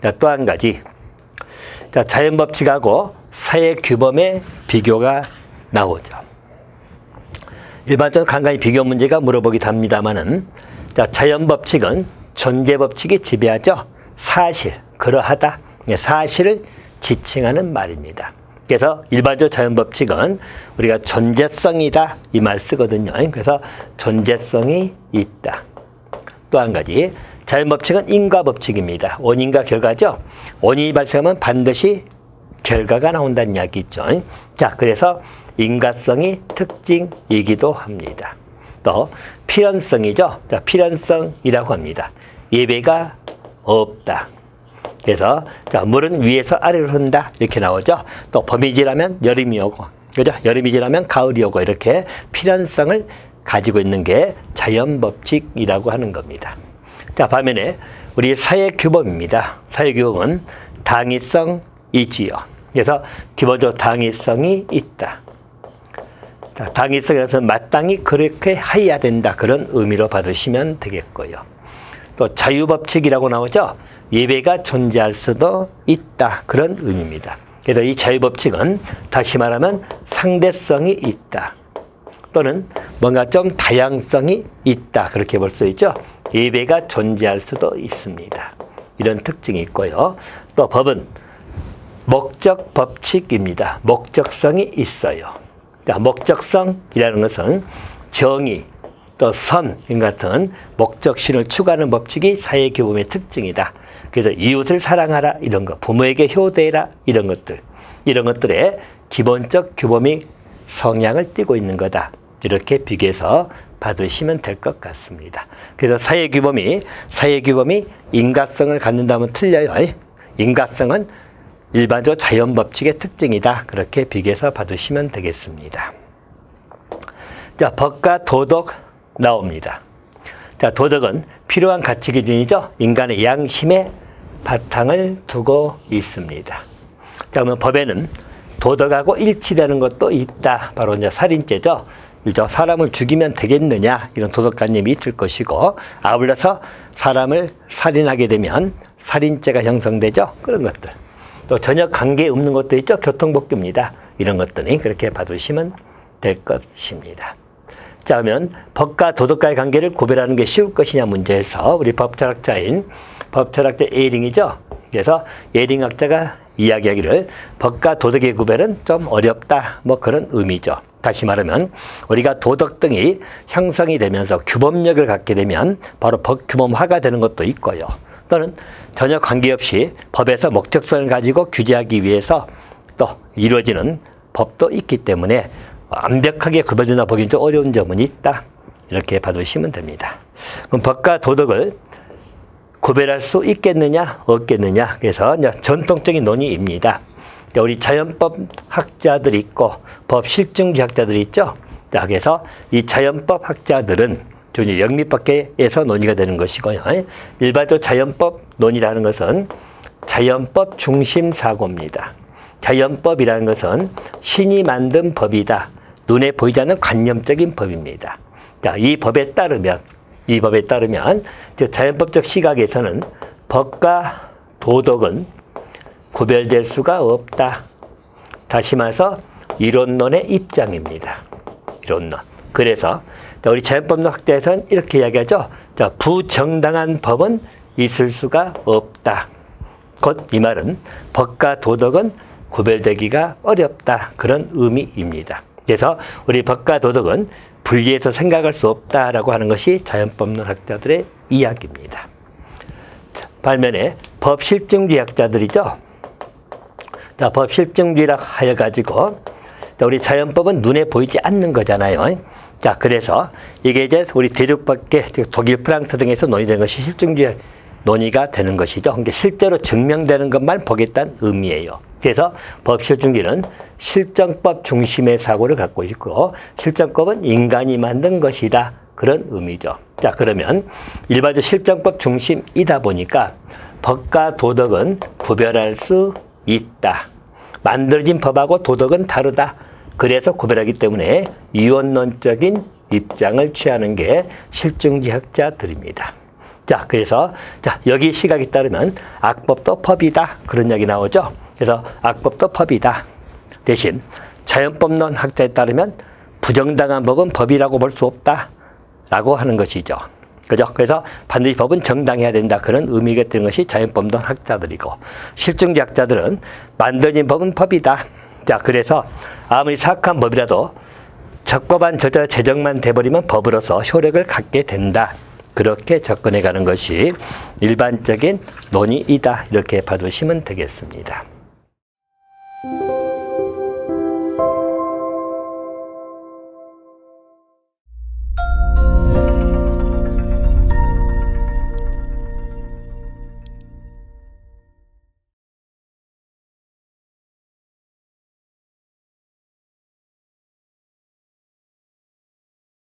자, 또 한 가지. 자, 자연법칙하고 사회규범의 비교가 나오죠. 일반적으로 간간히 비교 문제가 물어보기도 합니다만은, 자, 자연법칙은 존재법칙이 지배하죠. 사실, 그러하다. 사실을 지칭하는 말입니다. 그래서 일반적으로 자연법칙은 우리가 존재성이다 이 말 쓰거든요. 그래서 존재성이 있다. 또 한 가지, 자연법칙은 인과법칙입니다. 원인과 결과죠. 원인이 발생하면 반드시 결과가 나온다는 이야기 있죠. 자, 그래서 인과성이 특징이기도 합니다. 또 필연성이죠. 자, 필연성이라고 합니다. 예외가 없다. 그래서 자, 물은 위에서 아래로 흐른다 이렇게 나오죠. 또 봄이 지나면 여름이 오고, 그죠? 여름이 지나면 가을이 오고, 이렇게 필연성을 가지고 있는 게 자연법칙이라고 하는 겁니다. 자, 반면에 우리 사회규범입니다. 사회규범은 당위성이지요. 그래서 기본적으로 당위성이 있다. 자, 당위성에서 마땅히 그렇게 해야 된다, 그런 의미로 받으시면 되겠고요. 또 자유법칙이라고 나오죠. 예외가 존재할 수도 있다, 그런 의미입니다. 그래서 이 자유법칙은 다시 말하면 상대성이 있다, 또는 뭔가 좀 다양성이 있다, 그렇게 볼 수 있죠. 예외가 존재할 수도 있습니다. 이런 특징이 있고요. 또 법은 목적 법칙입니다. 목적성이 있어요. 자, 목적성이라는 것은 정의, 또 선 같은 목적신을 추구하는 법칙이 사회규범의 특징이다. 그래서 이웃을 사랑하라 이런 것, 부모에게 효대해라 이런 것들의 기본적 규범이 성향을 띠고 있는 거다. 이렇게 비교해서 받으시면 될 것 같습니다. 그래서 사회규범이 인과성을 갖는다면 틀려요. 인과성은 일반적으로 자연법칙의 특징이다. 그렇게 비교해서 받으시면 되겠습니다. 자, 법과 도덕 나옵니다. 자, 도덕은 필요한 가치 기준이죠. 인간의 양심에 바탕을 두고 있습니다. 자, 그러면 법에는 도덕하고 일치되는 것도 있다. 바로 이제 살인죄죠. 사람을 죽이면 되겠느냐, 이런 도덕관념이 있을 것이고, 아울러서 사람을 살인하게 되면 살인죄가 형성되죠. 그런 것들. 또 전혀 관계 없는 것도 있죠. 교통법규입니다. 이런 것들이 그렇게 봐두시면 될 것입니다. 자, 그러면 법과 도덕과의 관계를 구별하는 게 쉬울 것이냐 문제에서 우리 법철학자 예링이죠. 그래서 예링 학자가 이야기하기를 법과 도덕의 구별은 좀 어렵다, 뭐 그런 의미죠. 다시 말하면 우리가 도덕 등이 형성이 되면서 규범력을 갖게 되면 바로 법규범화가 되는 것도 있고요. 또는 전혀 관계없이 법에서 목적성을 가지고 규제하기 위해서 또 이루어지는 법도 있기 때문에 완벽하게 구별되나 보기는 좀 어려운 점은 있다. 이렇게 봐두시면 됩니다. 그럼 법과 도덕을 구별할 수 있겠느냐 없겠느냐, 그래서 전통적인 논의입니다. 우리 자연법 학자들이 있고 법 실증주의 학자들이 있죠. 자, 그래서 이 자연법 학자들은 영미법계에서 논의가 되는 것이고요. 일반적으로 자연법 논의라는 것은 자연법 중심 사고입니다. 자연법이라는 것은 신이 만든 법이다. 눈에 보이지 않는 관념적인 법입니다. 자, 이 법에 따르면 자연법적 시각에서는 법과 도덕은 구별될 수가 없다. 다시 말해서 이론론의 입장입니다. 이론론. 그래서 우리 자연법론 학자에서는 이렇게 이야기하죠. 자, 부정당한 법은 있을 수가 없다. 곧 이 말은 법과 도덕은 구별되기가 어렵다. 그런 의미입니다. 그래서 우리 법과 도덕은 분리해서 생각할 수 없다라고 하는 것이 자연법론 학자들의 이야기입니다. 자, 반면에 법실증주의 학자들이죠. 자, 법실증주의라 하여가지고 우리 자연법은 눈에 보이지 않는 거잖아요. 자, 그래서 이게 이제 우리 대륙밖에 독일, 프랑스 등에서 논의되는 것이 실증주의 논의가 되는 것이죠. 그러니까 실제로 증명되는 것만 보겠다는 의미예요. 그래서 법실증주의는 실정법 중심의 사고를 갖고 있고, 실정법은 인간이 만든 것이다. 그런 의미죠. 자, 그러면 일반적으로 실정법 중심이다 보니까 법과 도덕은 구별할 수 있다. 만들어진 법하고 도덕은 다르다. 그래서 구별하기 때문에 이원론적인 입장을 취하는 게 실증주의 학자들입니다. 자, 그래서 자, 여기 시각에 따르면 악법도 법이다. 그런 얘기 나오죠. 그래서 악법도 법이다. 대신 자연법론 학자에 따르면 부정당한 법은 법이라고 볼 수 없다. 라고 하는 것이죠. 그죠? 그래서 반드시 법은 정당해야 된다. 그런 의미가 되는 것이 자연법론 학자들이고, 실증주의학자들은 만들어진 법은 법이다. 자, 그래서 아무리 사악한 법이라도 적법한 절차적 제정만 돼버리면 법으로서 효력을 갖게 된다. 그렇게 접근해 가는 것이 일반적인 논의이다. 이렇게 봐주시면 되겠습니다.